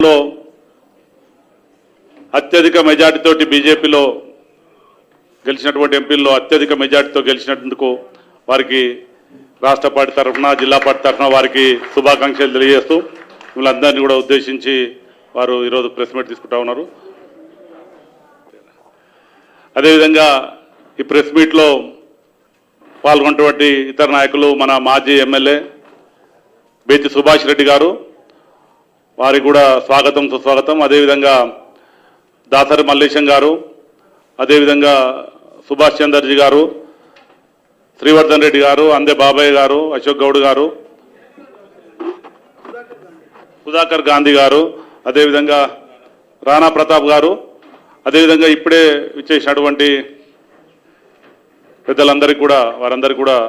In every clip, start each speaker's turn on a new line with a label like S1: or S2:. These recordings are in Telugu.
S1: పార్లమెంట్లో అత్యధిక మెజార్టీతోటి బీజేపీలో గెలిచినటువంటి ఎంపీల్లో అత్యధిక మెజార్టీతో గెలిచినందుకు వారికి రాష్ట్ర పార్టీ తరఫున జిల్లా పార్టీ తరఫున వారికి శుభాకాంక్షలు తెలియజేస్తూ వీళ్ళందరినీ కూడా ఉద్దేశించి వారు ఈరోజు ప్రెస్ మీట్ తీసుకుంటా ఉన్నారు. అదేవిధంగా ఈ ప్రెస్ మీట్లో పాల్గొన్నటువంటి ఇతర నాయకులు మన మాజీ ఎమ్మెల్యే బేతి సుభాష్ రెడ్డి గారు, వారికి కూడా స్వాగతం సుస్వాగతం. అదేవిధంగా దాసరి మల్లేశం గారు, అదేవిధంగా సుభాష్ చంద్రజీ గారు, శ్రీవర్ధన్ రెడ్డి గారు, అందే బాబాయ్ గారు, అశోక్ గౌడ్ గారు, సుధాకర్ గాంధీ గారు, అదేవిధంగా రాణా ప్రతాప్ గారు, అదేవిధంగా ఇప్పుడే ఇచ్చేసినటువంటి పెద్దలందరికీ కూడా వారందరికీ కూడా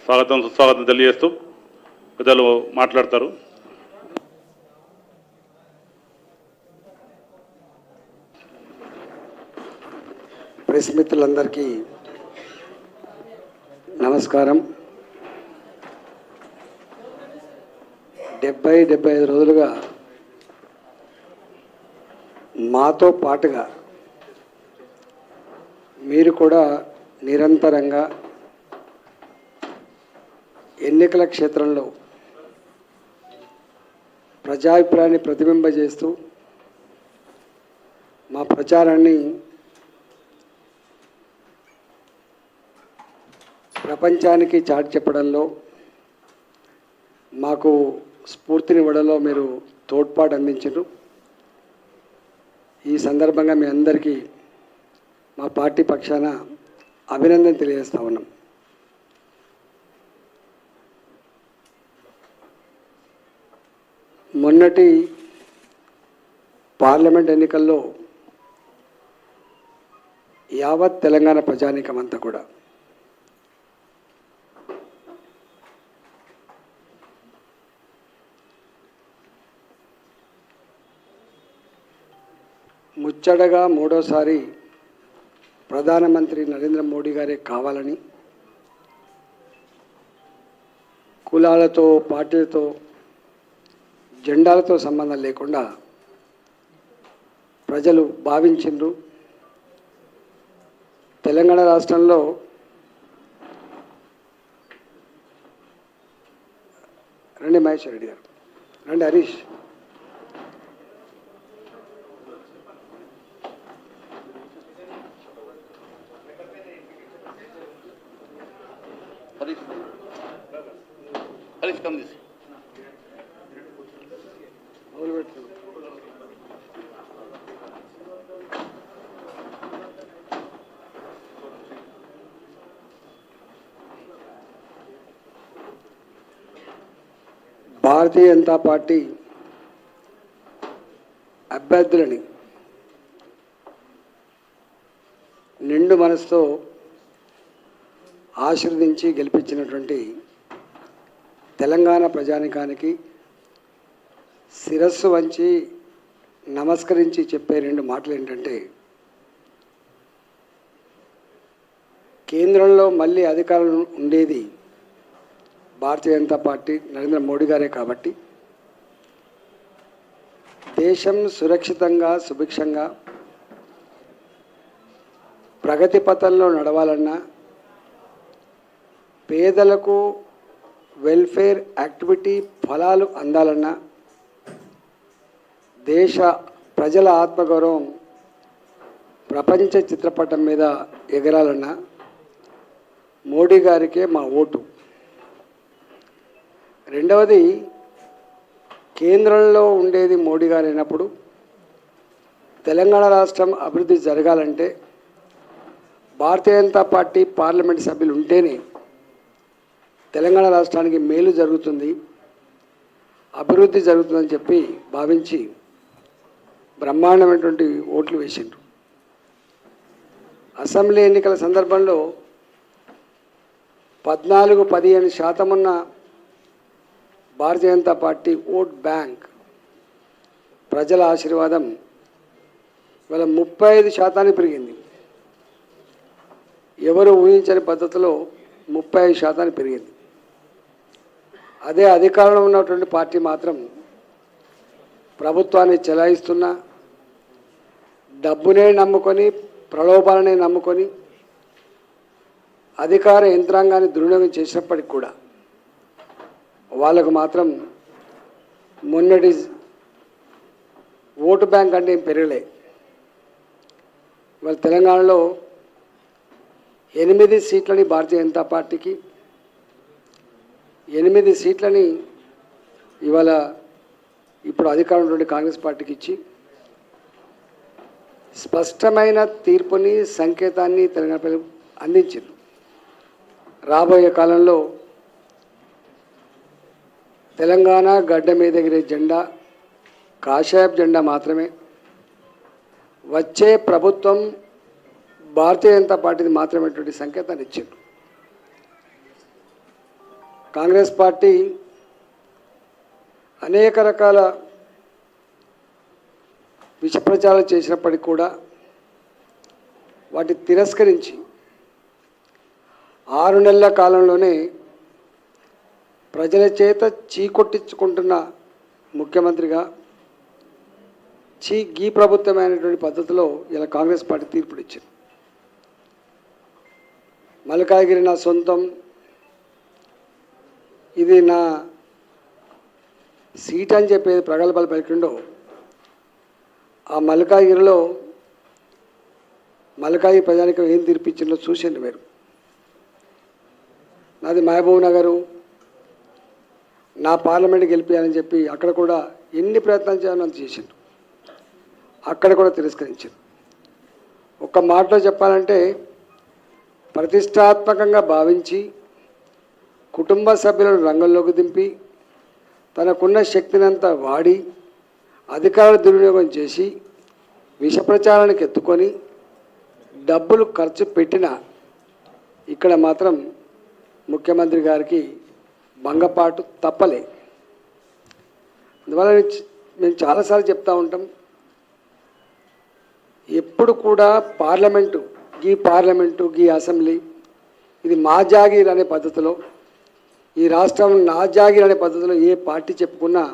S1: స్వాగతం సుస్వాగతం తెలియజేస్తూ పెద్దలు మాట్లాడతారు.
S2: ప్రెస్ మిత్రులందరికీ నమస్కారం. 75 రోజులుగా మాతో పాటుగా మీరు కూడా నిరంతరంగా ఎన్నికల క్షేత్రంలో ప్రజాభిప్రాయాన్ని ప్రతిబింబజేస్తూ మా ప్రచారాన్ని ప్రపంచానికి చాటి చెప్పడంలో మాకు స్ఫూర్తినివ్వడంలో మీరు తోడ్పాటు అందించారు. ఈ సందర్భంగా మీ అందరికీ మా పార్టీ పక్షాన అభినందన తెలియజేస్తా ఉన్నాం. మొన్నటి పార్లమెంట్ ఎన్నికల్లో యావత్ తెలంగాణ ప్రజానీకం అంతా కూడా ముచ్చటగా మూడోసారి ప్రధానమంత్రి నరేంద్ర మోడీ గారే కావాలని కులాలతో పార్టీలతో జెండాలతో సంబంధం లేకుండా ప్రజలు భావించిండ్రు. తెలంగాణ రాష్ట్రంలో రండి మహేశ్వర్ రెడ్డి గారు, రండి హరీష్, భారతీయ జనతా పార్టీ అభ్యర్థులని నిండు మనసుతో ఆశీర్వదించి గెలిపించినటువంటి తెలంగాణ ప్రజానికానికి శిరస్సు వంచి నమస్కరించి చెప్పే 2 మాటలు ఏంటంటే, కేంద్రంలో మళ్ళీ అధికారం ఉండేది భారతీయ జనతా పార్టీ నరేంద్ర మోడీ గారే కాబట్టి దేశం సురక్షితంగా సుభిక్షంగా ప్రగతి పథంలో నడవాలన్నా, పేదలకు వెల్ఫేర్ యాక్టివిటీ ఫలాలు అందాలన్నా, దేశ ప్రజల ఆత్మగౌరవం ప్రపంచ చిత్రపటం మీద ఎగరాలన్నా మోడీ గారికే మా ఓటు. రెండవది, కేంద్రంలో ఉండేది మోడీ గారు అయినప్పుడు తెలంగాణ రాష్ట్రం అభివృద్ధి జరగాలంటే భారతీయ జనతా పార్టీ పార్లమెంట్ సభ్యులు ఉంటేనే తెలంగాణ రాష్ట్రానికి మేలు జరుగుతుంది, అభివృద్ధి జరుగుతుందని చెప్పి భావించి బ్రహ్మాండమైనటువంటి ఓట్లు వేసిండ్రు. అసెంబ్లీ ఎన్నికల సందర్భంలో 14-15% ఉన్న భారతీయ జనతా పార్టీ ఓట్ బ్యాంక్ ప్రజల ఆశీర్వాదం ఇవాళ 35% పెరిగింది. ఎవరు ఊహించని పద్ధతిలో 35% పెరిగింది. అదే అధికారంలో ఉన్నటువంటి పార్టీ మాత్రం ప్రభుత్వాన్ని చెలాయిస్తున్న డబ్బునే నమ్ముకొని ప్రలోభాలనే నమ్ముకొని అధికార యంత్రాంగాన్ని దుర్వినియోగం చేసినప్పటికి కూడా వాళ్ళకు మాత్రం మొన్నటి ఓటు బ్యాంక్ అంటే ఏం పెరగలే. ఇవాళ తెలంగాణలో 8 సీట్లని భారతీయ జనతా పార్టీకి, 8 సీట్లని ఇవాళ ఇప్పుడు అధికారంలో ఉండే కాంగ్రెస్ పార్టీకి ఇచ్చి స్పష్టమైన తీర్పుని సంకేతాన్ని తెలంగాణ ప్రజలకు అందించారు. రాబోయే కాలంలో తెలంగాణ గడ్డ మీద ఎగిరే జెండా కాషాయపు జెండా మాత్రమే. వచ్చే ప్రభుత్వం భారతీయ జనతా పార్టీది మాత్రమేటువంటి సంకేతాన్ని ఇచ్చారు. కాంగ్రెస్ పార్టీ అనేక రకాల విష ప్రచారాలు చేసినప్పటికీ కూడా వాటిని తిరస్కరించి 6 నెలల కాలంలోనే ప్రజల చేత చీకొట్టించుకుంటున్న ముఖ్యమంత్రిగా గీ ప్రభుత్వమైనటువంటి పద్ధతిలో ఇలా కాంగ్రెస్ పార్టీ తీర్పునిచ్చింది. మల్కాజ్గిరి నా సొంతం, ఇది నా సీట్ అని చెప్పేది ప్రగల్భాలు పలికిండో ఆ మల్కాజ్గిరిలో మల్కాజ్గిరి ప్రజానికం ఏం తీర్పిచ్చిందో చూసింది మీరు. నాది మహబూబ్ నగరు, నా పార్లమెంట్ గెలిపాయని చెప్పి అక్కడ కూడా ఎన్ని ప్రయత్నాలు చేయాలని చేసిండు, అక్కడ కూడా తిరస్కరించారు. ఒక్క మాటలో చెప్పాలంటే ప్రతిష్టాత్మకంగా భావించి కుటుంబ సభ్యులను రంగంలోకి దింపి తనకున్న శక్తినంతా వాడి అధికారుల దుర్వినియోగం చేసి విష ప్రచారానికి ఎత్తుకొని డబ్బులు ఖర్చు పెట్టిన ఇక్కడ మాత్రం ముఖ్యమంత్రి గారికి భంగపాటు తప్పలే. అందువల్ల మేము చాలాసార్లు చెప్తూ ఉంటాం, ఎప్పుడు కూడా పార్లమెంటు గీ అసెంబ్లీ ఇది మా జాగీర్ అనే పద్ధతిలో, ఈ రాష్ట్రం నా జాగీర్ అనే పద్ధతిలో ఏ పార్టీ చెప్పుకున్నా,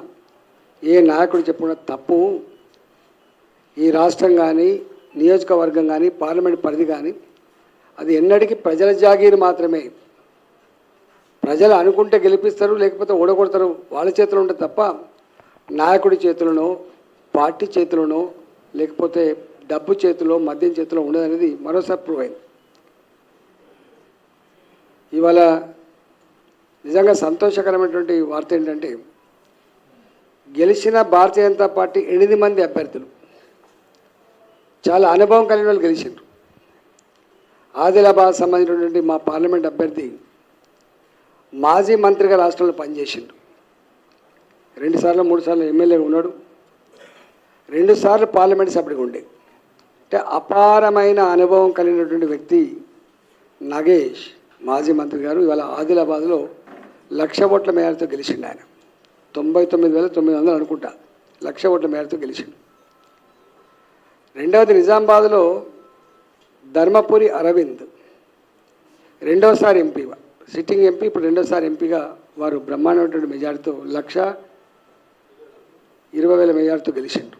S2: ఏ నాయకుడు చెప్పుకున్నా తప్పు. ఈ రాష్ట్రం కానీ, నియోజకవర్గం కానీ, పార్లమెంట్ పరిధి కానీ అది ఎన్నటికీ ప్రజల జాగీరు మాత్రమే. ప్రజలు అనుకుంటే గెలిపిస్తారు, లేకపోతే ఓడగొడతారు, వాళ్ళ చేతిలో ఉంటుంది తప్ప నాయకుడి చేతులను, పార్టీ చేతులను, లేకపోతే డబ్బు చేతిలో, మద్యం చేతిలో ఉండదనేది మరోసారి ప్రూవ్ అయింది. ఇవాళ నిజంగా సంతోషకరమైనటువంటి వార్త ఏంటంటే గెలిచిన భారతీయ జనతా పార్టీ 8 మంది అభ్యర్థులు చాలా అనుభవం కలిగిన వాళ్ళు గెలిచారు. ఆదిలాబాద్ సంబంధించినటువంటి మా పార్లమెంట్ అభ్యర్థి మాజీ మంత్రిగా రాష్ట్రంలో పనిచేసిండు. 2 సార్లు 3 సార్లు ఎమ్మెల్యేగా ఉన్నాడు, 2 సార్లు పార్లమెంట్ సభ్యుడిగా ఉండే. అంటే అపారమైన అనుభవం కలిగినటువంటి వ్యక్తి నగేష్ మాజీ మంత్రి గారు ఇవాళ ఆదిలాబాద్లో 1,00,000 ఓట్ల మేరతో గెలిచిండు. ఆయన 99,900 అనుకుంటా 1,00,000 ఓట్ల మేరతో గెలిచిండు. రెండవది నిజామాబాద్లో ధర్మపురి అరవింద్ రెండవసారి ఎంపీ, సిట్టింగ్ ఎంపీ, ఇప్పుడు రెండోసారి ఎంపీగా వారు బ్రహ్మాండమైనటువంటి మెజార్టీతో 1,20,000 మెజార్టీతో గెలిచిండ్రు.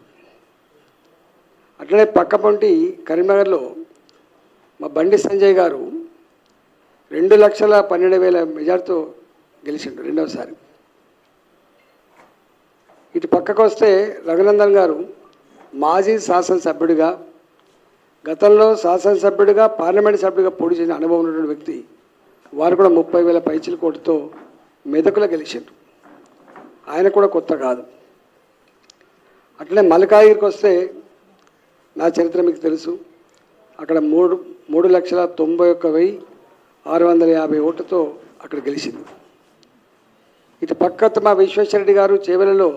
S2: అట్లనే పక్కపొంటి కరీంనగర్లో మా బండి సంజయ్ గారు 2,12,000 మెజార్టీతో గెలిచిండ్రు రెండవసారి. ఇటు పక్కకు వస్తే రఘునందన్ గారు మాజీ శాసనసభ్యుడిగా, గతంలో శాసనసభ్యుడిగా, పార్లమెంట్ సభ్యుడిగా పోటీ చేసిన అనుభవం ఉన్నటువంటి వ్యక్తి. వారు కూడా 30,000 పైచిల కోటుతో మెదకులో గెలిచిండ్రు. ఆయన కూడా కొత్త కాదు. అట్లనే మల్కాజ్గిరికి వస్తే నా చరిత్ర మీకు తెలుసు. అక్కడ 3,91,650 ఓట్లతో అక్కడ గెలిచింది. ఇటు పక్క మా విశ్వేశ్వరరెడ్డి గారు చేవెలలో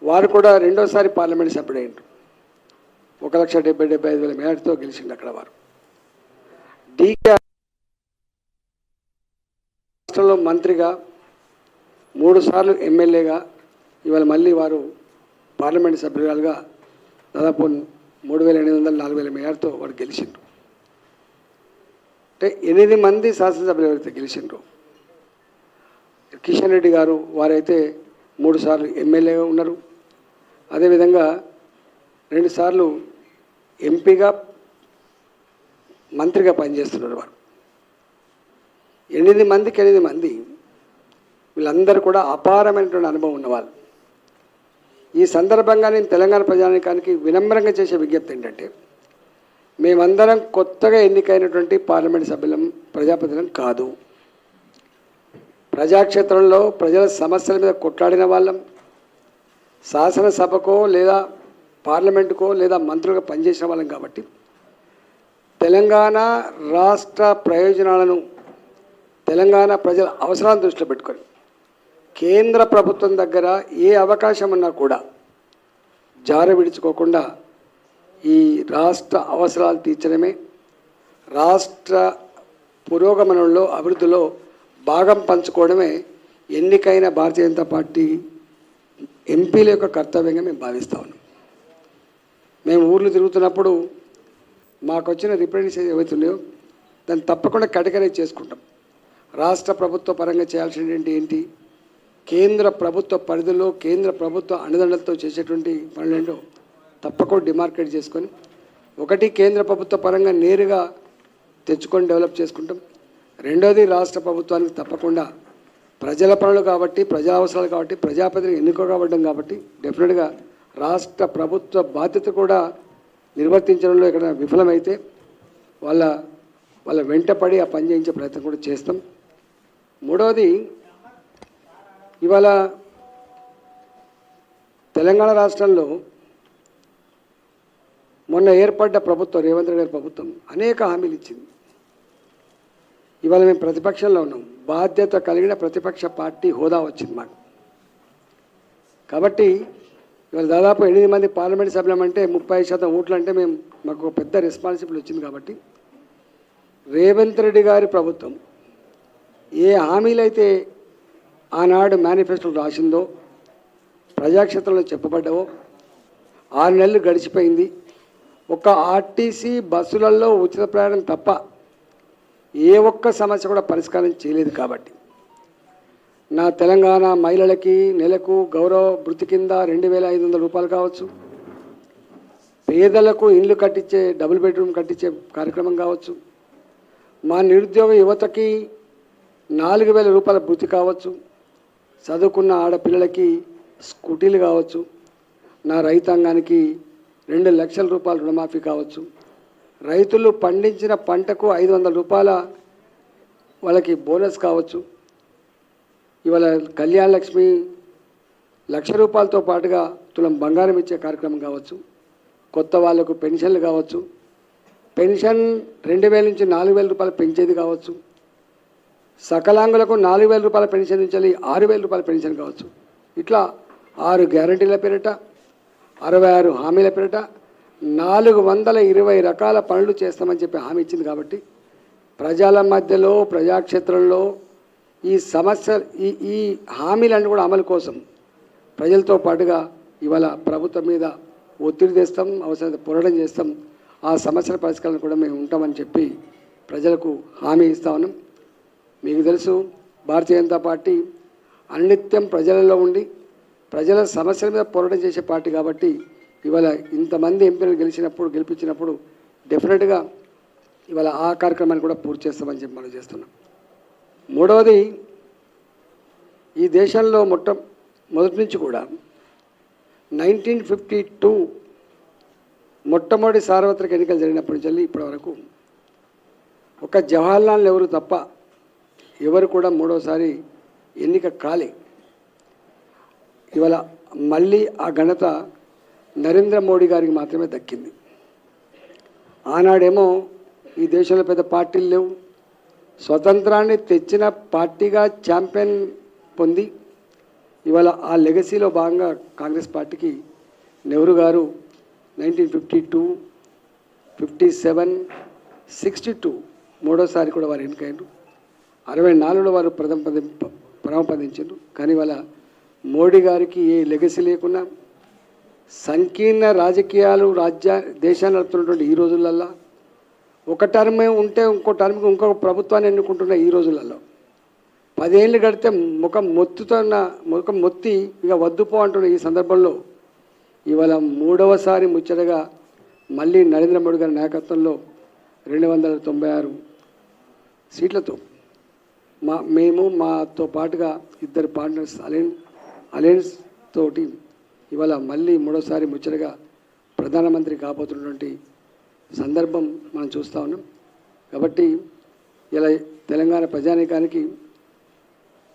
S2: వారు కూడా రెండోసారి పార్లమెంట్ సభ్యుడైండ్రు. 1,70,75,000 మేరతో గెలిచింది అక్కడ వారు. డీకే రాష్ట్రంలో మంత్రిగా 3 సార్లు ఎమ్మెల్యేగా ఇవాళ మళ్ళీ వారు పార్లమెంట్ సభ్యురాలుగా దాదాపు 3,800, 4,000 మేరతో వారు గెలిచిండ్రు. అంటే 8 మంది శాసనసభ్యులు ఎవరైతే గెలిచిండ్రో, కిషన్ రెడ్డి గారు వారైతే 3 సార్లు ఎమ్మెల్యేగా ఉన్నారు, అదేవిధంగా 2 సార్లు ఎంపీగా మంత్రిగా పనిచేస్తున్నారు వారు. 8 మందికి 8 మంది వీళ్ళందరూ కూడా అపారమైనటువంటి అనుభవం ఉన్నవాళ్ళు. ఈ సందర్భంగా నేను తెలంగాణ ప్రజానీకానికి వినమ్రంగా చేసే విజ్ఞప్తి ఏంటంటే, మేమందరం కొత్తగా ఎన్నికైనటువంటి పార్లమెంట్ సభ్యులం, ప్రజాప్రతినిధులం కాదు. ప్రజాక్షేత్రంలో ప్రజల సమస్యల మీద కొట్లాడిన వాళ్ళం, శాసనసభకో లేదా పార్లమెంటుకో లేదా మంత్రులుగా పనిచేసిన వాళ్ళం. కాబట్టి తెలంగాణ రాష్ట్ర ప్రయోజనాలను, తెలంగాణ ప్రజల అవసరాలను దృష్టిలో పెట్టుకొని కేంద్ర ప్రభుత్వం దగ్గర ఏ అవకాశం ఉన్నా కూడా జార విడుచుకోకుండా ఈ రాష్ట్ర అవసరాలు తీర్చడమే, రాష్ట్ర పురోగమనంలో అభివృద్ధిలో భాగం పంచుకోవడమే ఎన్నికైన భారతీయ జనతా పార్టీ ఎంపీల యొక్క కర్తవ్యంగా మేము భావిస్తా ఉన్నాం. మేము ఊర్లు తిరుగుతున్నప్పుడు మాకు వచ్చిన రిప్రజెంటేషన్ ఏవైతున్నాయో దాన్ని తప్పకుండా కేటగరైజ్ చేసుకుంటాం. రాష్ట్ర ప్రభుత్వ పరంగా చేయాల్సినటువంటి ఏంటి, కేంద్ర ప్రభుత్వ పరిధిలో కేంద్ర ప్రభుత్వ అండదండలతో చేసేటువంటి పనులేంటో తప్పకుండా డిమార్కేట్ చేసుకొని, ఒకటి కేంద్ర ప్రభుత్వ పరంగా నేరుగా తెచ్చుకొని డెవలప్ చేసుకుంటాం. రెండోది రాష్ట్ర ప్రభుత్వానికి తప్పకుండా ప్రజల పనులు కాబట్టి, ప్రజా అవసరాలు కాబట్టి, ప్రజాప్రతినిధులు ఎన్నుకోబడ్డం కాబట్టి డెఫినెట్గా రాష్ట్ర ప్రభుత్వ బాధ్యత కూడా నిర్వర్తించడంలో ఇక్కడ విఫలమైతే వాళ్ళ వెంటపడి ఆ పని చేయించే ప్రయత్నం కూడా చేస్తాం. మూడవది, ఇవాళ తెలంగాణ రాష్ట్రంలో మొన్న ఏర్పడ్డ ప్రభుత్వం, రేవంత్ రెడ్డి గారి ప్రభుత్వం అనేక హామీలు ఇచ్చింది. ఇవాళ మేము ప్రతిపక్షంలో ఉన్నాం, బాధ్యత కలిగిన ప్రతిపక్ష పార్టీ హోదా వచ్చింది మాకు. కాబట్టి ఇవాళ దాదాపు 8 మంది పార్లమెంట్ సభ్యులం అంటే 30% ఓట్లు అంటే మాకు ఒక పెద్ద రెస్పాన్సిబిలిటీ వచ్చింది. కాబట్టి రేవంత్ రెడ్డి గారి ప్రభుత్వం ఏ హామీలైతే ఆనాడు మేనిఫెస్టోలో రాసిందో, ప్రజాక్షేత్రంలో చెప్పబడ్డావో, 6 నెలలు గడిచిపోయింది. ఒక ఆర్టీసీ బస్సులలో ఉచిత ప్రయాణం తప్ప ఏ ఒక్క సమస్య కూడా పరిష్కారం చేయలేదు. కాబట్టి నా తెలంగాణ మహిళలకి నెలకు గౌరవ భృతి కింద 2500 రూపాయలు కావచ్చు, పేదలకు ఇండ్లు కట్టించే డబుల్ బెడ్రూమ్ కట్టించే కార్యక్రమం కావచ్చు, మా నిరుద్యోగ యువతకి 4000 రూపాయల భృతి కావచ్చు, చదువుకున్న ఆడపిల్లలకి స్కూటీలు కావచ్చు, నా రైతాంగానికి 2 లక్షల రూపాయల రుణమాఫీ కావచ్చు, రైతులు పండించిన పంటకు 500 రూపాయల వాళ్ళకి బోనస్ కావచ్చు, ఇవాళ కళ్యాణ లక్ష్మి 1,00,000 రూపాయలతో పాటుగా తులం బంగారం ఇచ్చే కార్యక్రమం కావచ్చు, కొత్త వాళ్ళకు పెన్షన్లు కావచ్చు, పెన్షన్ 2000 నుంచి 4000 రూపాయలు పెంచేది కావచ్చు, సకలాంగులకు 4000 రూపాయల పెన్షన్ నుంచి 6000 రూపాయల పెన్షన్ కావచ్చు. ఇట్లా 6 గ్యారంటీల పేరిట, 66 హామీల పేరిట 420 రకాల పనులు చేస్తామని చెప్పి హామీ ఇచ్చింది. కాబట్టి ప్రజల మధ్యలో, ప్రజాక్షేత్రంలో ఈ సమస్య ఈ హామీలన్నీ కూడా అమలు కోసం ప్రజలతో పాటుగా ఇవాళ ప్రభుత్వం మీద ఒత్తిడి తెస్తాం, అవసరమైతే పోరాటం చేస్తాం. ఆ సమస్యల పరిష్కారం కూడా మేము ఉంటామని చెప్పి ప్రజలకు హామీ ఇస్తా ఉన్నాం. మీకు తెలుసు, భారతీయ జనతా పార్టీ అనిత్యం ప్రజలలో ఉండి ప్రజల సమస్యల మీద పోరాటం చేసే పార్టీ. కాబట్టి ఇవాళ ఇంతమంది ఎంపీలు గెలిపించినప్పుడు డెఫినెట్గా ఇవాళ ఆ కార్యక్రమాన్ని కూడా పూర్తి చేస్తామని చెప్పి మనం చేస్తున్నాం. మూడవది, ఈ దేశంలో మొదటి నుంచి కూడా 1952 మొట్టమొదటి సార్వత్రిక ఎన్నికలు జరిగినప్పటి నుంచి ఇప్పటి వరకు ఒక జవహర్లాల్ నెహ్రూ తప్ప ఎవరు కూడా మూడోసారి ఎన్నిక కాలే. ఇవాళ మళ్ళీ ఆ ఘనత నరేంద్ర మోడీ గారికి మాత్రమే దక్కింది. ఆనాడేమో ఈ దేశంలో పెద్ద పార్టీలు లేవు, స్వతంత్రాన్ని తెచ్చిన పార్టీగా ఛాంపియన్ పొంది ఇవాళ ఆ లెగసీలో భాగంగా కాంగ్రెస్ పార్టీకి నెహ్రూ గారు 1952, 57, 62 మూడోసారి కూడా వారు ఎన్నికయ్యారు. 64లో వారు ప్రథమ. కానీ ఇవాళ మోడీ గారికి ఏ లెగసీ లేకున్నా సంకీర్ణ రాజకీయాలు దేశాన్ని నడుపుతున్నటువంటి ఈ రోజులల్లో ఒక టర్మే ఉంటే ఇంకొక ప్రభుత్వాన్ని ఎన్నుకుంటున్న ఈ రోజులలో 10 ఏళ్ళు గడితే ముఖం మొత్తి ఇక వద్దుపో అంటున్న ఈ సందర్భంలో ఇవాళ మూడవసారి ముచ్చటగా మళ్ళీ నరేంద్ర మోడీ గారి నాయకత్వంలో 296 సీట్లతో మేము మాతో పాటుగా ఇద్దరు పార్ట్నర్స్ అలయన్స్ తోటి ఇవాళ మళ్ళీ మూడోసారి ముచ్చటగా ప్రధానమంత్రి కాబోతున్నటువంటి సందర్భం మనం చూస్తూ ఉన్నాం. కాబట్టి ఇలా తెలంగాణ ప్రజానీకానికి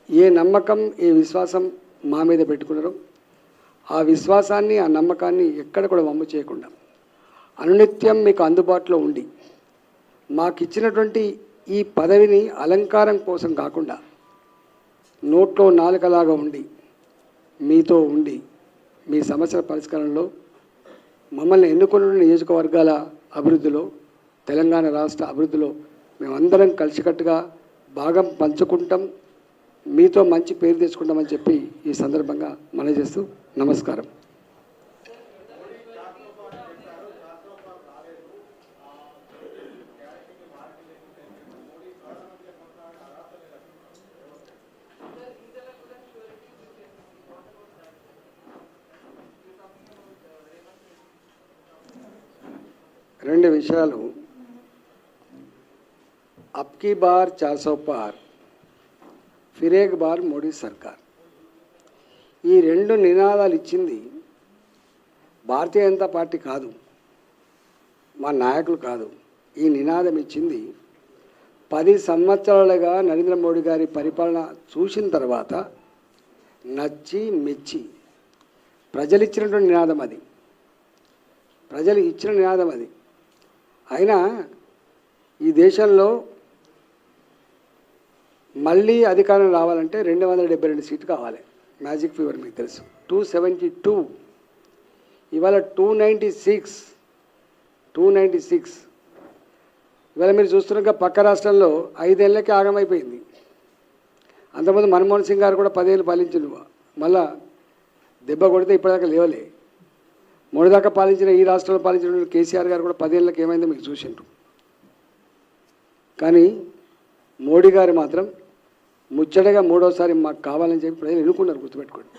S2: ఏ నమ్మకం ఏ విశ్వాసం మా మీద పెట్టుకున్నారో ఆ విశ్వాసాన్ని ఆ నమ్మకాన్ని ఎక్కడ కూడా వమ్ము చేయకుండా అనునిత్యం మీకు అందుబాటులో ఉండి మాకు ఇచ్చినటువంటి ఈ పదవిని అలంకారం కోసం కాకుండా నోట్లో నాలుకలాగా ఉండి మీతో ఉండి మీ సమస్యల పరిష్కారంలో మమ్మల్ని ఎన్నుకున్న నియోజకవర్గాల అభివృద్ధిలో తెలంగాణ రాష్ట్ర అభివృద్ధిలో మేమందరం కలిసికట్టుగా భాగం పంచుకుంటాం, మీతో మంచి పేరు తెచ్చుకుంటామని చెప్పి ఈ సందర్భంగా మనవి చేస్తూ నమస్కారం. రెండు విషయాలు. అబ్కీ బార్ 400 పార్, ఫిర్ ఏక్ బార్ మోడీ సర్కార్. ఈ రెండు నినాదాలు ఇచ్చింది భారతీయ జనతా పార్టీ కాదు, మా నాయకులు కాదు. ఈ నినాదం ఇచ్చింది 10 సంవత్సరాలుగా నరేంద్ర మోడీ గారి పరిపాలన చూసిన తర్వాత నచ్చి మెచ్చి ప్రజలు ఇచ్చినటువంటి నినాదం అది, ప్రజలు ఇచ్చిన నినాదం అది. అయినా ఈ దేశంలో మళ్ళీ అధికారం రావాలంటే 272 సీట్లు కావాలి. మ్యాజిక్ ఫీవర్ మీకు తెలుసు. 272, ఇవాళ 296. ఇవాళ మీరు చూస్తున్నాక పక్క రాష్ట్రంలో 5 ఏళ్ళకే ఆగమైపోయింది. అంతకుముందు మన్మోహన్ సింగ్ గారు కూడా 10 ఏళ్ళు పాలించిండు, మళ్ళా దెబ్బ కొడితే ఇప్పటిదాకా లేవలే. మొన్నదాకా పాలించిన ఈ రాష్ట్రంలో పాలించిన కేసీఆర్ గారు కూడా 10 ఏళ్ళకి ఏమైందో మీకు చూసిండ్రు. కానీ మోడీ గారు మాత్రం ముచ్చటగా మూడోసారి మాకు కావాలని చెప్పి ప్రజలు ఎన్నుకున్నారు, గుర్తుపెట్టుకోండి.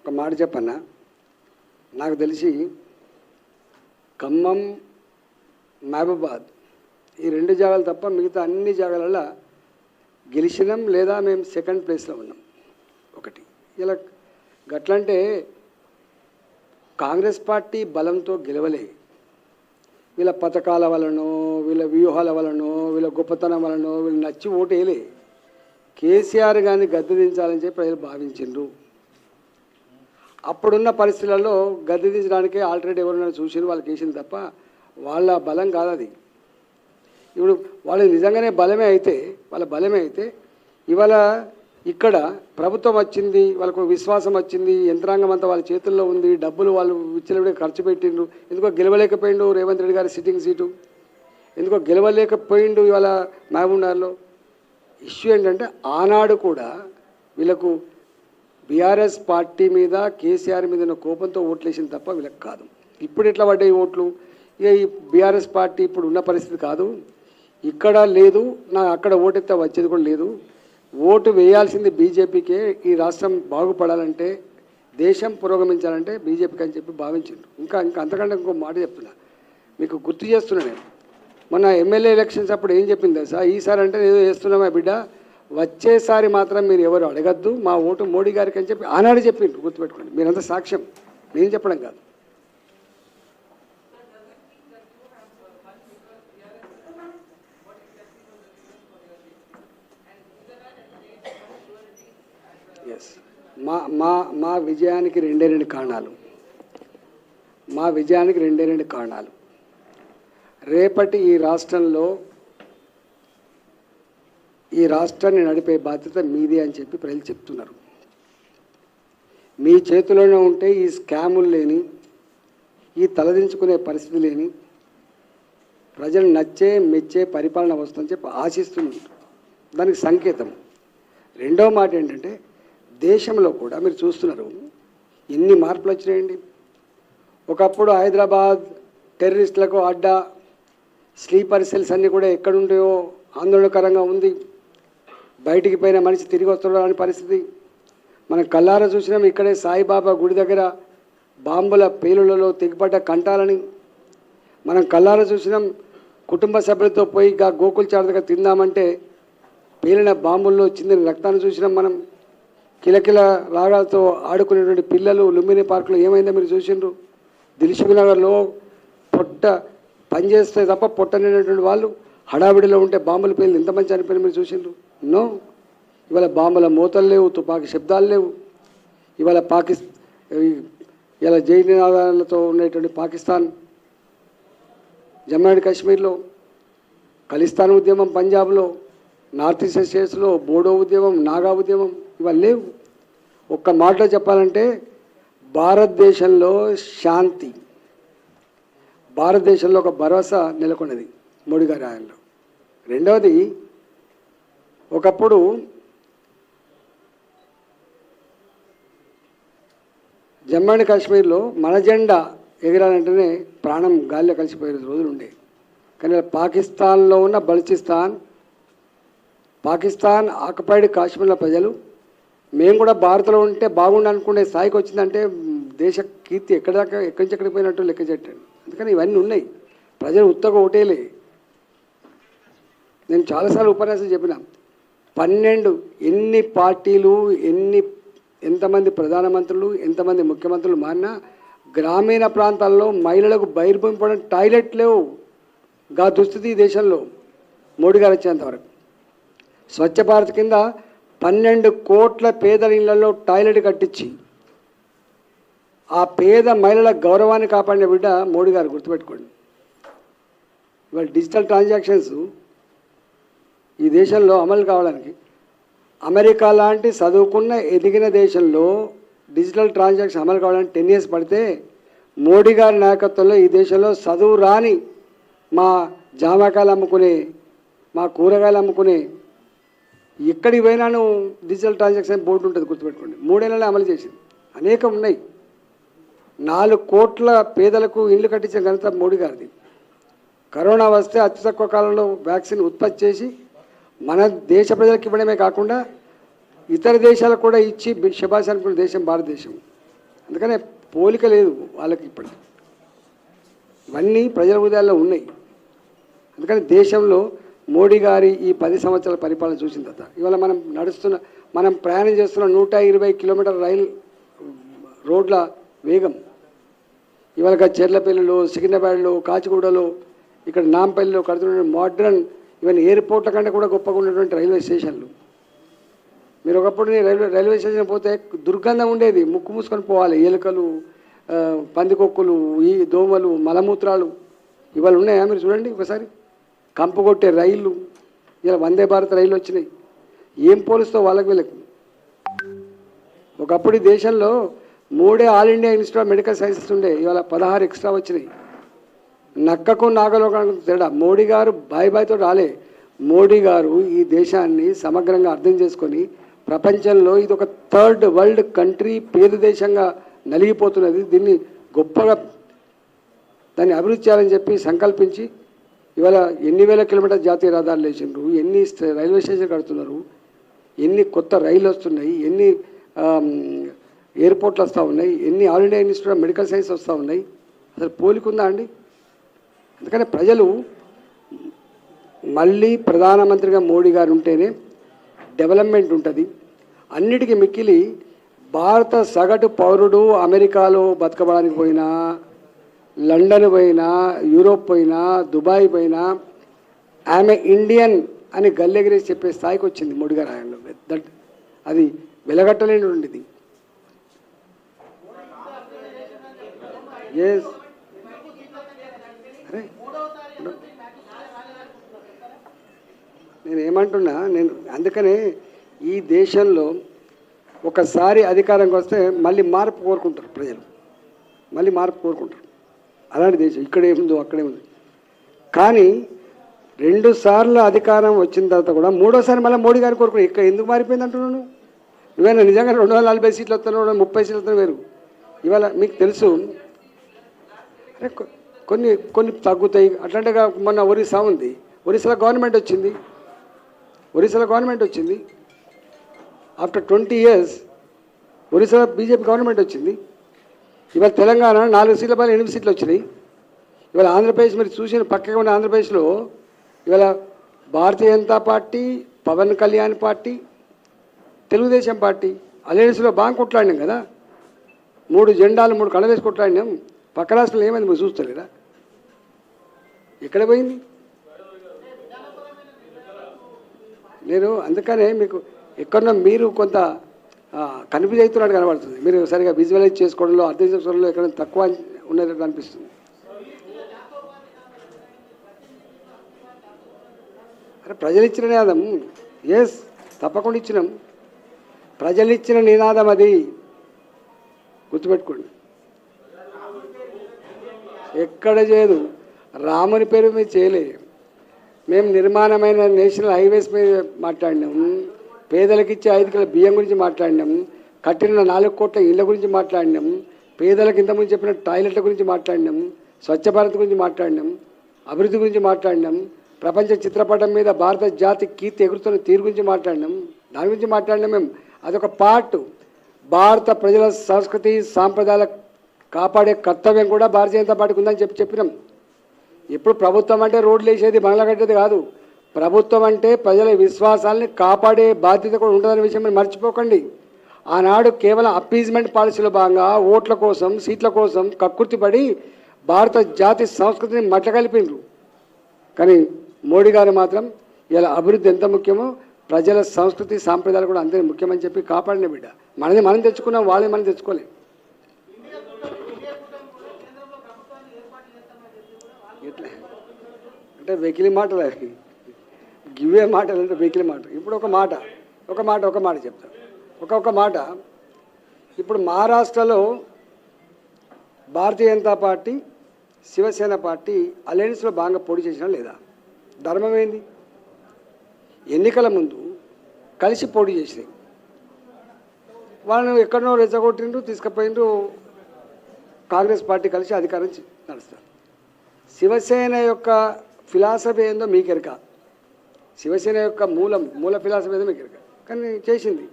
S2: ఒక మాట చెప్పన్నా, నాకు తెలిసి ఖమ్మం, మహబూబాద్ ఈ 2 జాగాలు తప్ప మిగతా అన్ని జాగాలలో గెలిచినాం లేదా మేము సెకండ్ ప్లేస్లో ఉన్నాం. ఒకటి ఇలా గట్లంటే కాంగ్రెస్ పార్టీ బలంతో గెలవలే. వీళ్ళ పథకాల వలనో, వీళ్ళ వ్యూహాల వలనో, వీళ్ళ గొప్పతనం వలనో వీళ్ళు నచ్చి ఓటు వేయలే. కేసీఆర్ గారిని గద్దె దించాలని చెప్పి ప్రజలు భావించిండ్రు. అప్పుడున్న పరిస్థితులలో గద్దె దించడానికే ఆల్టర్నేట్ ఎవరైనా చూసి వాళ్ళకి వేసింది తప్ప వాళ్ళ బలం కాదు అది. ఇప్పుడు వాళ్ళు నిజంగానే వాళ్ళ బలమే అయితే ఇవాళ ఇక్కడ ప్రభుత్వం వచ్చింది, వాళ్ళకు విశ్వాసం వచ్చింది, యంత్రాంగం అంతా వాళ్ళ చేతుల్లో ఉంది, డబ్బులు వాళ్ళు విచ్చలవిడిగా ఖర్చు పెట్టిండ్రు. ఎందుకో గెలవలేకపోయిండు రేవంత్ రెడ్డి గారి సిట్టింగ్ సీటు, ఎందుకో గెలవలేకపోయిండు ఇవాళ మహబూబ్నగర్లో. ఇష్యూ ఏంటంటే ఆనాడు కూడా వీళ్ళకు బీఆర్ఎస్ పార్టీ మీద కేసీఆర్ మీద ఉన్న కోపంతో ఓట్లు వేసింది తప్ప వీళ్ళకి కాదు. ఇప్పుడు ఎట్లా పడ్డాయి ఓట్లు? ఇక ఈ బీఆర్ఎస్ పార్టీ ఇప్పుడు ఉన్న పరిస్థితి కాదు, ఇక్కడ లేదు, నాకు అక్కడ ఓటెత్తే వచ్చేది కూడా లేదు, ఓటు వేయాల్సింది బీజేపీకే. ఈ రాష్ట్రం బాగుపడాలంటే, దేశం పురోగమించాలంటే బీజేపీకి అని చెప్పి భావించిండు. ఇంకా అంతకంటే ఇంకో మాట చెప్తున్నా, మీకు గుర్తు చేస్తున్నా నేను. మొన్న ఎమ్మెల్యే ఎలక్షన్స్ అప్పుడు ఏం చెప్పింది తెలుసా? ఈసారి అంటే ఏదో చేస్తున్నామా బిడ్డ, వచ్చేసారి మాత్రం మీరు ఎవరు అడగద్దు, మా ఓటు మోడీ గారికి అని చెప్పి ఆనాడు చెప్పిండ్రు. గుర్తుపెట్టుకోండి, మీరంతా సాక్ష్యం, నేను చెప్పడం కాదు. ఎస్, మా విజయానికి రెండే రెండు కారణాలు. రేపటి ఈ రాష్ట్రంలో ఈ రాష్ట్రాన్ని నడిపే బాధ్యత మీదే అని చెప్పి ప్రజలు చెప్తున్నారు. మీ చేతిలోనే ఉంటే ఈ స్కాములు లేని, ఈ తలదించుకునే పరిస్థితి లేని, ప్రజలు నచ్చే మెచ్చే పరిపాలన వస్తుందని చెప్పి ఆశిస్తుంది. దానికి సంకేతం. రెండో మాట ఏంటంటే దేశంలో కూడా మీరు చూస్తున్నారు ఎన్ని మార్పులు వచ్చినాయండి. ఒకప్పుడు హైదరాబాద్ టెర్రరిస్టులకు అడ్డా, స్లీపర్ సెల్స్ అన్నీ కూడా ఎక్కడుంటాయో ఆందోళనకరంగా ఉంది. బయటికి పోయిన మనిషి తిరిగి వస్తున్నాడు అనే పరిస్థితి మనం కళ్ళారా చూసినాం. ఇక్కడే సాయిబాబా గుడి దగ్గర బాంబుల పేలులలో తెగిపడ్డ కంటాలని మనం కళ్ళారా చూసినాం. కుటుంబ సభ్యులతో పోయి గోకుల్ చాట్ దగ్గర తిందామంటే పేలిన బాంబుల్లో చిందిన రక్తాన్ని చూసినాం. మనం కిలకిల రాగాలతో ఆడుకునేటువంటి పిల్లలు లుంబిని పార్కులో ఏమైందో మీరు చూసిండ్రు. దిల్సుఖ్ నగర్లో పొట్ట పనిచేస్తే తప్ప పొట్టనేటువంటి వాళ్ళు హడావిడిలో ఉంటే బాంబులు పేలి ఎంతమంది చనిపోయినా మీరు చూసిండ్రు. నో, ఇవాళ బాంబుల మూతలు లేవు, తుపాకీ శబ్దాలు లేవు. ఇవాళ ఇలా జై నినాదాలతో ఉండేటువంటి పాకిస్తాన్, జమ్మూ అండ్ కాశ్మీర్లో ఖలిస్తాన్ ఉద్యమం, పంజాబ్లో, నార్త్ ఈస్ట్ స్టేట్స్లో బోడో ఉద్యమం, నాగా ఉద్యమం ఇవాళ లేవు. ఒక్క మాటలో చెప్పాలంటే భారతదేశంలో శాంతి, భారతదేశంలో ఒక భరోసా నెలకొన్నది మోడీ గారి ఆయనలో. రెండవది, ఒకప్పుడు జమ్మూ అండ్ కాశ్మీర్లో మన జెండా ఎగిరాలంటేనే ప్రాణం గాలిలో కలిసిపోయే రోజులు ఉండే. కానీ పాకిస్తాన్లో ఉన్న బలూచిస్తాన్, పాకిస్తాన్ ఆక్యుపైడ్ కాశ్మీర్ల ప్రజలు మేము కూడా భారత్లో ఉంటే బాగుండు అనుకునే స్థాయికి వచ్చిందంటే దేశ కీర్తి ఎక్కడి నుంచి ఎక్కడికి పోయినట్టు లెక్క చెట్టండి. అందుకని ఇవన్నీ ఉన్నాయి. ప్రజలు ఉత్తగా ఓటేలే. నేను చాలాసార్లు ఉపన్యాసం చెప్పిన 12 ఎన్ని పార్టీలు, ఎంతమంది ప్రధానమంత్రులు, ఎంతమంది ముఖ్యమంత్రులు మారినా గ్రామీణ ప్రాంతాల్లో మహిళలకు బహిర్భూమిపడిన టాయిలెట్ లేవు. గా దుస్థితి ఈ దేశంలో మోడీ గారు వచ్చేంతవరకు. స్వచ్ఛ భారత్ కింద 12 కోట్ల పేదల ఇళ్లలో టాయిలెట్ కట్టించి ఆ పేద మహిళల గౌరవాన్ని కాపాడిన బిడ్డ మోడీ గారు, గుర్తుపెట్టుకోండి. ఇవాళ డిజిటల్ ట్రాన్సాక్షన్స్ ఈ దేశంలో అమలు కావడానికి అమెరికా లాంటి చదువుకున్న ఎదిగిన దేశంలో డిజిటల్ ట్రాన్సాక్షన్ అమలు కావడానికి 10 years పడితే మోడీ గారి నాయకత్వంలో ఈ దేశంలో చదువు రాని మా జామకాయలు అమ్ముకునే, మా కూరగాయలు అమ్ముకునే ఎక్కడికి పోయినాను డిజిటల్ ట్రాన్సాక్షన్ బోర్డు ఉంటుంది, గుర్తుపెట్టుకోండి. 3 ఏళ్ళలో అమలు చేసింది. అనేకం ఉన్నాయి. 4 కోట్ల పేదలకు ఇల్లు కట్టించిన ఘనత మోడీ గారిది. కరోనా వస్తే అతి తక్కువ కాలంలో వ్యాక్సిన్ ఉత్పత్తి చేసి మన దేశ ప్రజలకు ఇవ్వడమే కాకుండా ఇతర దేశాలకు కూడా ఇచ్చి శభాష్ అనుకున్న దేశం భారతదేశం. అందుకనే పోలిక లేదు వాళ్ళకి ఇప్పటికి. ఇవన్నీ ప్రజల హృదయాల్లో ఉన్నాయి. అందుకని దేశంలో మోడీ గారి ఈ 10 సంవత్సరాల పరిపాలన చూసిన తర్వాత ఇవాళ మనం ప్రయాణం చేస్తున్న 120 కిలోమీటర్ల రైలు రోడ్ల వేగం, ఇవాళ చెర్లపల్లిలో, సికింద్రాబాద్లో, కాచిగూడలో, ఇక్కడ నాంపల్లిలో కడుతున్న మోడ్రన్, ఈవెన్ ఎయిర్పోర్ట్ల కంటే కూడా గొప్పగా ఉన్నటువంటి రైల్వే స్టేషన్లు. మీరు ఒకప్పుడు రైల్వే స్టేషన్ పోతే దుర్గంధం ఉండేది, ముక్కు మూసుకొని పోవాలి. ఎలుకలు, పందికొక్కులు, ఈ దోమలు, మలమూత్రాలు ఇవాళ ఉన్నాయా? మీరు చూడండి ఒకసారి. కంపు కొట్టే రైళ్ళు, ఇలా వందే భారత్ రైళ్ళు వచ్చినాయి. ఏం పోలుస్తావు వాళ్ళకి వీళ్ళకి? ఒకప్పుడు ఈ దేశంలో 3 all India institute of medical sciences ఉండే, ఇవాళ 16 ఎక్స్ట్రా వచ్చినాయి. నక్కకు నాగలోకానికి తేడా. మోడీ గారు బాయ్తో రాలే. మోడీ గారు ఈ దేశాన్ని సమగ్రంగా అర్థం చేసుకొని ప్రపంచంలో ఇది ఒక 3rd వరల్డ్ కంట్రీ, పేద దేశంగా నలిగిపోతున్నది, దీన్ని గొప్పగా దాన్ని అభివృద్ధి చేయాలని చెప్పి సంకల్పించి ఇవాళ ఎన్ని వేల కిలోమీటర్ జాతీయ రహదారులు వేసిండ్రు, ఎన్ని రైల్వే స్టేషన్ కడుతున్నారు, ఎన్ని కొత్త రైళ్ళు వస్తున్నాయి, ఎన్ని ఎయిర్పోర్ట్లు వస్తూ ఉన్నాయి, ఎన్ని all India institute of medical science వస్తూ ఉన్నాయి. అసలు పోలికుందా అండి? అందుకని ప్రజలు మళ్ళీ ప్రధానమంత్రిగా మోడీ గారు ఉంటేనే డెవలప్మెంట్ ఉంటుంది. అన్నిటికీ మిక్కిలి భారత సగటు పౌరుడు అమెరికాలో బతకడానికి పోయినా, లండన్ పోయినా, యూరోప్ పోయినా, దుబాయ్ పోయినా ఆమె ఇండియన్ అని గల్లెగిరేసి చెప్పే స్థాయికి వచ్చింది మోడీ గారు ఆయనలో. అది వెలగట్టలేనిది. ఎస్, అరే నేనేమంటున్నా, అందుకనే ఈ దేశంలో ఒకసారి అధికారంకి వస్తే మళ్ళీ మార్పు కోరుకుంటారు ప్రజలు, మళ్ళీ మార్పు కోరుకుంటారు. అలాంటి దేశం ఇక్కడేముందో అక్కడేముంది. కానీ 2 సార్లు అధికారం వచ్చిన తర్వాత కూడా 3వసారి మళ్ళీ మోడీ గారు కోరుకున్నాను. ఇక్కడ ఎందుకు మారిపోయింది అంటున్నాను? నువ్వేనా నిజంగా 240 సీట్లు వస్తాను 230 సీట్లు వస్తాను వేరు. ఇవాళ మీకు తెలుసు అరే కొన్ని కొన్ని తగ్గుతాయి అట్లాంటిగా. మొన్న ఒరిస్సా ఉంది, ఒరిస్సాలో గవర్నమెంట్ వచ్చింది. ఆఫ్టర్ 20 years ఒరిస్సాలో బీజేపీ గవర్నమెంట్ వచ్చింది. ఇవాళ తెలంగాణ 4 సీట్ల పైన 8 సీట్లు వచ్చినాయి. ఇవాళ ఆంధ్రప్రదేశ్ మీరు చూసిన పక్కగా ఉన్న ఆంధ్రప్రదేశ్లో ఇవాళ Bharatiya Janata party, Pawan Kalyan party, Telugudesam party అలయన్స్లో బాగా కొట్లాడినాం కదా. 3 జెండాలు 3 కళ్ళ వేసి కొట్లాడినాం. పక్క రాష్ట్రంలో ఏమైంది మీరు చూస్తలేరా? ఎక్కడ పోయింది? నేను అందుకనే మీకు ఎక్కడన్నా మీరు కొంత కన్ఫ్యూజ్ అవుతున్నట్టు కనబడుతుంది. మీరు సరిగా విజువలైజ్ చేసుకోవడంలో, అర్థం చేసుకోవడంలో ఎక్కడ తక్కువ ఉన్నట్టు అనిపిస్తుంది. అరే ప్రజలు ఇచ్చిన నినాదం, ఎస్ తప్పకుండా ఇచ్చినాం. ప్రజలు ఇచ్చిన నినాదం అది గుర్తుపెట్టుకోండి. ఎక్కడ చేయదు, రాముని పేరు మీద చేయలే. మేము నిర్మాణమైన నేషనల్ హైవేస్ మీద మాట్లాడినాం, పేదలకు ఇచ్చే 5 కిలోల బియ్యం గురించి మాట్లాడినాం, కట్టిన 4 కోట్ల ఇళ్ళ గురించి మాట్లాడినాం, పేదలకు ఇంతకుముందు చెప్పిన టాయిలెట్ల గురించి మాట్లాడినాం, స్వచ్ఛ భారత్ గురించి మాట్లాడినాం, అభివృద్ధి గురించి మాట్లాడినాం, ప్రపంచ చిత్రపటం మీద భారత జాతి కీర్తి ఎగురుతున్న తీరు గురించి మాట్లాడినాం. దాని గురించి మాట్లాడినాం మేము. అదొక పార్ట్. భారత ప్రజల సంస్కృతి సాంప్రదాయాల కాపాడే కర్తవ్యం కూడా భారతీయ జనతా పార్టీకి ఉందని చెప్పినాం. ఇప్పుడు ప్రభుత్వం అంటే రోడ్లు వేసేది, బంగ్లా కట్టేది కాదు. ప్రభుత్వం అంటే ప్రజల విశ్వాసాలని కాపాడే బాధ్యత కూడా ఉంటుందనే విషయం మీరు మర్చిపోకండి. ఆనాడు కేవలం అప్పీజ్మెంట్ పాలసీలో భాగంగా ఓట్ల కోసం, సీట్ల కోసం కక్కుర్తిపడి భారత జాతి సంస్కృతిని మట్టగలిపిండ్రు. కానీ మోడీ గారు మాత్రం ఇలా అభివృద్ధి ఎంత ముఖ్యమో ప్రజల సంస్కృతి సాంప్రదాయాలు కూడా అంతే ముఖ్యమని చెప్పి కాపాడిన బిడ్డ. మనది మనం తెచ్చుకున్నాం, వాళ్ళని మనం తెచ్చుకోలేం. ఎట్లా అంటే వెకిలి మాటలు అవి, గివే మాటలు అంటే వెకిలి మాట. ఇప్పుడు ఒక మాట చెప్తాను. ఒక మాట. ఇప్పుడు మహారాష్ట్రలో భారతీయ జనతా పార్టీ, శివసేన పార్టీ అలయన్స్లో బాగా పోటీ చేసినా లేదా? ధర్మం ఏంది? ఎన్నికల ముందు కలిసి పోటీ చేసినాయి. వాళ్ళను ఎక్కడనో రెచ్చగొట్టిండ్రు, తీసుకుపోయిండ్రు. కాంగ్రెస్ పార్టీ కలిసి అధికారం నడుస్తారు. శివసేన యొక్క ఫిలాసఫీ ఏందో మీకు ఎరక, శివసేన యొక్క మూల ఫిలాసఫీ ఏదో మీకు ఎరక. కానీ చేసింది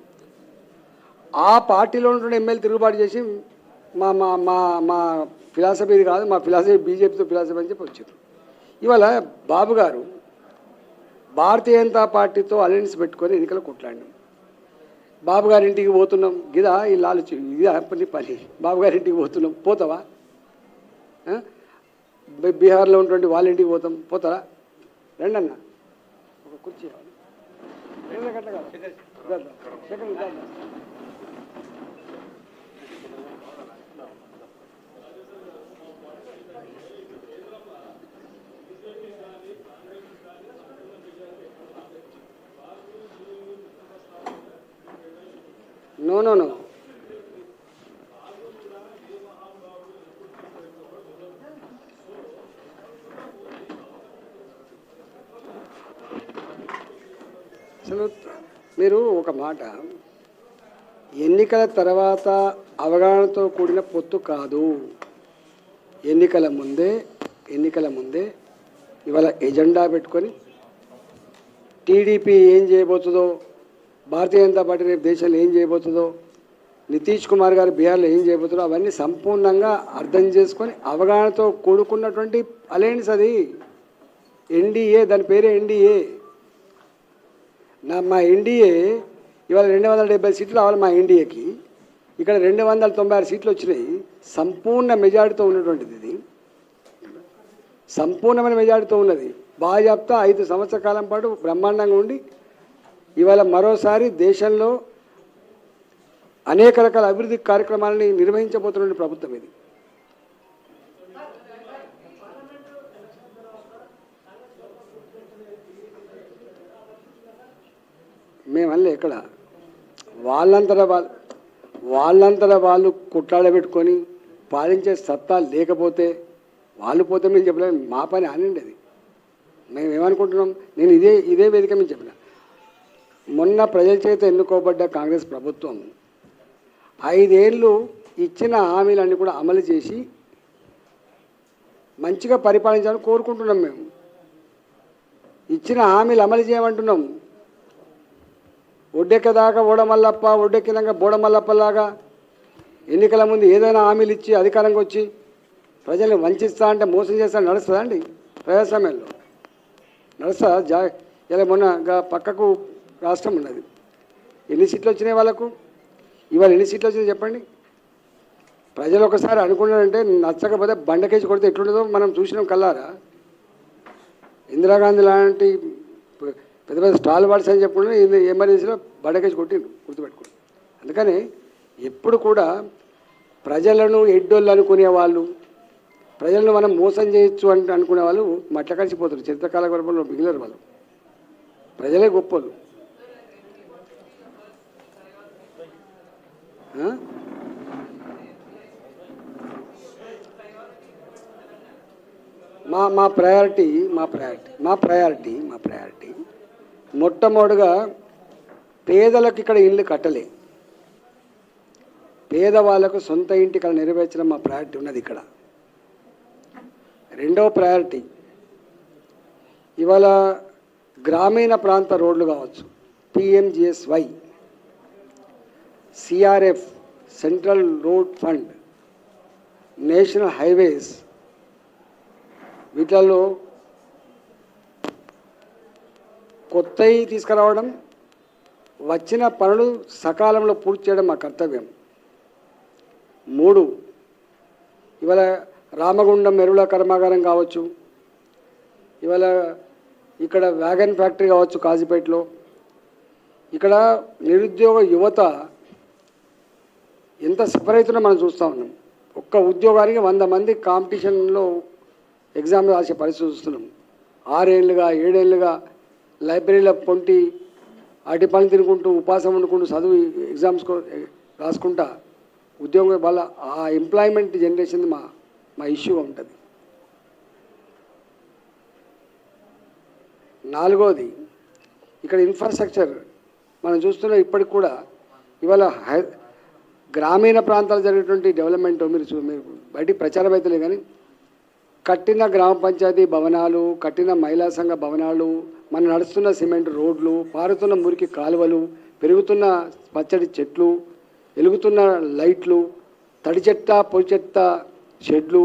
S2: ఆ పార్టీలో ఉన్న ఎమ్మెల్యే తిరుగుబాటు చేసి మా మా మా మా ఫిలాసఫీ ఇది కాదు, మా ఫిలాసఫీ బీజేపీతో ఫిలాసఫీ అని చెప్పి వచ్చారు. ఇవాళ బాబు గారు భారతీయ జనతా పార్టీతో అలయన్స్ పెట్టుకొని ఎన్నికలు కొట్లాడినాం. బాబు గారి ఇంటికి పోతున్నాం, గిదా ఈ లాలుచి ఇదా పని. బాబు గారి ఇంటికి పోతావా? బీహార్లో ఉన్నటువంటి వాళ్ళ ఇంటికి పోతారా? రండి అన్న, ఒక కుర్చీ నో అసలు మీరు ఒక మాట, ఎన్నికల తర్వాత అవగాహనతో కూడిన పొత్తు కాదు. ఎన్నికల ముందే ఇవాళ ఎజెండా పెట్టుకొని టీడీపీ ఏం చేయబోతుందో, భారతీయ జనతా పార్టీ రేపు దేశంలో ఏం చేయబోతుందో, నితీష్ కుమార్ గారు బీహార్లో ఏం చేయబోతుందో అవన్నీ సంపూర్ణంగా అర్థం చేసుకొని అవగాహనతో కూడుకున్నటువంటి అలయన్స్ అది. ఎన్డీఏ, దాని పేరే ఎన్డీఏ. మా ఎన్డీఏ ఇవాళ 270 సీట్లు రావాలి మా ఎన్డీఏకి. ఇక్కడ 296 సీట్లు వచ్చినాయి. సంపూర్ణ మెజారిటీతో ఉన్నటువంటిది ఇది, సంపూర్ణమైన మెజారిటీతో ఉన్నది. బాజాప్తా 5 సంవత్సరాల కాలం పాటు బ్రహ్మాండంగా ఉండి ఇవాళ మరోసారి దేశంలో అనేక రకాల అభివృద్ధి కార్యక్రమాలని నిర్వహించబోతున్న ప్రభుత్వం ఇది. మేమల్లే ఎక్కడ వాళ్ళంతటా వాళ్ళు కొట్లాడబెట్టుకొని పాలించే సత్తా లేకపోతే వాళ్ళు పోతే మేము చెప్పలేదు. మా పని ఆనండి అది. మేము ఏమనుకుంటున్నాం, నేను ఇదే వేదిక మేము చెప్పిన, మొన్న ప్రజల చేత ఎన్నుకోబడ్డ కాంగ్రెస్ ప్రభుత్వం 5 ఏళ్ళు ఇచ్చిన హామీలన్నీ కూడా అమలు చేసి మంచిగా పరిపాలించాలని కోరుకుంటున్నాం. మేము ఇచ్చిన హామీలు అమలు చేయమంటున్నాం. ఒడ్డెక్కదాకా ఓడమల్లప్ప, ఒడ్డెక్కినాక బోడమల్లప్పలాగా ఎన్నికల ముందు ఏదైనా హామీలు ఇచ్చి అధికారంగా వచ్చి ప్రజల్ని వంచిస్తా అంటే మోసం చేస్తా నడుస్తుందా అండి? ప్రజాస్వామ్యంలో నడుస్తుందా? ఇలా మొన్న పక్కకు రాష్ట్రం ఉన్నది, ఎన్ని సీట్లు వచ్చినాయి వాళ్ళకు? ఇవాళ ఎన్ని సీట్లు వచ్చినాయి చెప్పండి? ప్రజలు ఒకసారి అనుకున్నారంటే నచ్చకపోతే బండకేసి కొడితే ఎట్లుంటుందో మనం చూసినాం కల్లారా. ఇందిరాగాంధీ లాంటి పెద్ద పెద్ద స్టాల్ వార్డ్స్ అని చెప్పుకుంటే ఎమర్జెన్సీలో బండకేసి కొట్టిండు, గుర్తుపెట్టుకోండి. అందుకని ఎప్పుడు కూడా ప్రజలను ఎడ్డోళ్ళు అనుకునే వాళ్ళు, ప్రజలను మనం మోసం చేయొచ్చు అని అనుకునే వాళ్ళు మట్ల కలిసిపోతారు. చరిత్రకాల గొప్పలో మిగిలిన వాళ్ళు ప్రజలే గొప్పలు. మా ప్రయారిటీ మొట్టమొదటిగా పేదలకు ఇక్కడ ఇల్లు కట్టలే, పేదవాళ్ళకు సొంత ఇంటి ఇక్కడ నెరవేర్చడం మా ప్రయారిటీ ఉన్నది ఇక్కడ. రెండవ ప్రయారిటీ ఇవాళ గ్రామీణ ప్రాంత రోడ్లు కావచ్చు, PMGSY, CRF, central road fund, national highways, వీటిల్లో కొత్తవి తీసుకురావడం, వచ్చిన పనులు సకాలంలో పూర్తి చేయడం మా కర్తవ్యం. 3, ఇవాళ రామగుండం ఎరువుల కర్మాగారం కావచ్చు, ఇవాళ ఇక్కడ వ్యాగన్ ఫ్యాక్టరీ కావచ్చు కాజీపేటలో, ఇక్కడ నిరుద్యోగ యువత ఎంత సఫర్ అవుతుందో మనం చూస్తూ ఉన్నాం. ఒక్క ఉద్యోగానికి 100 మంది కాంపిటీషన్లో ఎగ్జామ్ రాసే పరిస్థితి చూస్తున్నాం. 6 ఏళ్ళుగా 7 ఏళ్ళుగా లైబ్రరీలో పొంటి అటు పని తినుకుంటూ ఉపాసం వండుకుంటూ చదువు ఎగ్జామ్స్ రాసుకుంటా ఉద్యోగం వల్ల ఆ ఎంప్లాయ్మెంట్ జనరేషన్ మా ఇష్యూగా ఉంటుంది. 4వది ఇక్కడ ఇన్ఫ్రాస్ట్రక్చర్ మనం చూస్తున్నాం. ఇప్పటికి కూడా ఇవాళ గ్రామీణ ప్రాంతాలు జరిగేటువంటి డెవలప్మెంట్ మీరు బయటికి ప్రచారం అవుతలే కానీ కట్టిన గ్రామ పంచాయతీ భవనాలు, కట్టిన మహిళా సంఘ భవనాలు, మనం నడుస్తున్న సిమెంట్ రోడ్లు, పారుతున్న మురికి కాలువలు, పెరుగుతున్న పచ్చడి చెట్లు, వెలుగుతున్న లైట్లు, తడి చెత్త పొడి చెత్త షెడ్లు,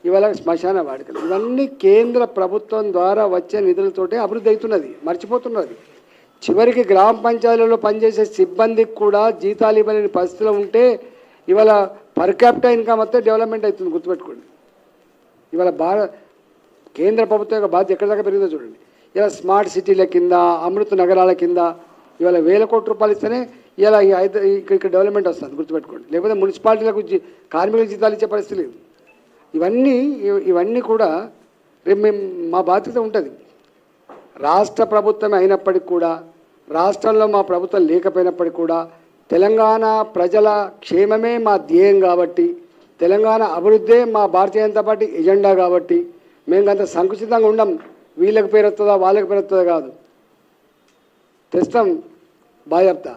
S2: ఇవాళ శ్మశాన వాడికలు, ఇవన్నీ కేంద్ర ప్రభుత్వం ద్వారా వచ్చే నిధులతోటే అభివృద్ధి అవుతున్నది, మర్చిపోతున్నది. చివరికి గ్రామ పంచాయతీలలో పనిచేసే సిబ్బందికి కూడా జీతాలు ఇవ్వలేని పరిస్థితిలో ఉంటే ఇవాళ పర్ క్యాపిటల్ ఇన్కమ్ వస్తే డెవలప్మెంట్ అవుతుంది, గుర్తుపెట్టుకోండి. ఇవాళ కేంద్ర ప్రభుత్వం యొక్క బాధ్యత ఎక్కడి దాకా పెరిగిందో చూడండి. ఇలా స్మార్ట్ సిటీల కింద, అమృత నగరాల కింద ఇవాళ 1000 కోట్ల రూపాయలు ఇస్తేనే ఇలా ఇక్కడ డెవలప్మెంట్ వస్తుంది, గుర్తుపెట్టుకోండి. లేకపోతే మున్సిపాలిటీలకు కార్మికులకు జీతాలు ఇచ్చే పరిస్థితి లేదు. ఇవన్నీ కూడా రేపు మా బాధ్యత ఉంటుంది. రాష్ట్ర ప్రభుత్వమే అయినప్పటికీ కూడా, రాష్ట్రంలో మా ప్రభుత్వం లేకపోయినప్పటికీ కూడా తెలంగాణ ప్రజల క్షేమమే మా ధ్యేయం కాబట్టి, తెలంగాణ అభివృద్ధే మా భారతీయ జనతా పార్టీ ఎజెండా కాబట్టి మేము అంత సంకుచితంగా ఉండం. వీళ్ళకి పేరు వస్తుందా వాళ్ళకి పేరు వస్తుందా కాదు, తెస్తాం బాధ్యత.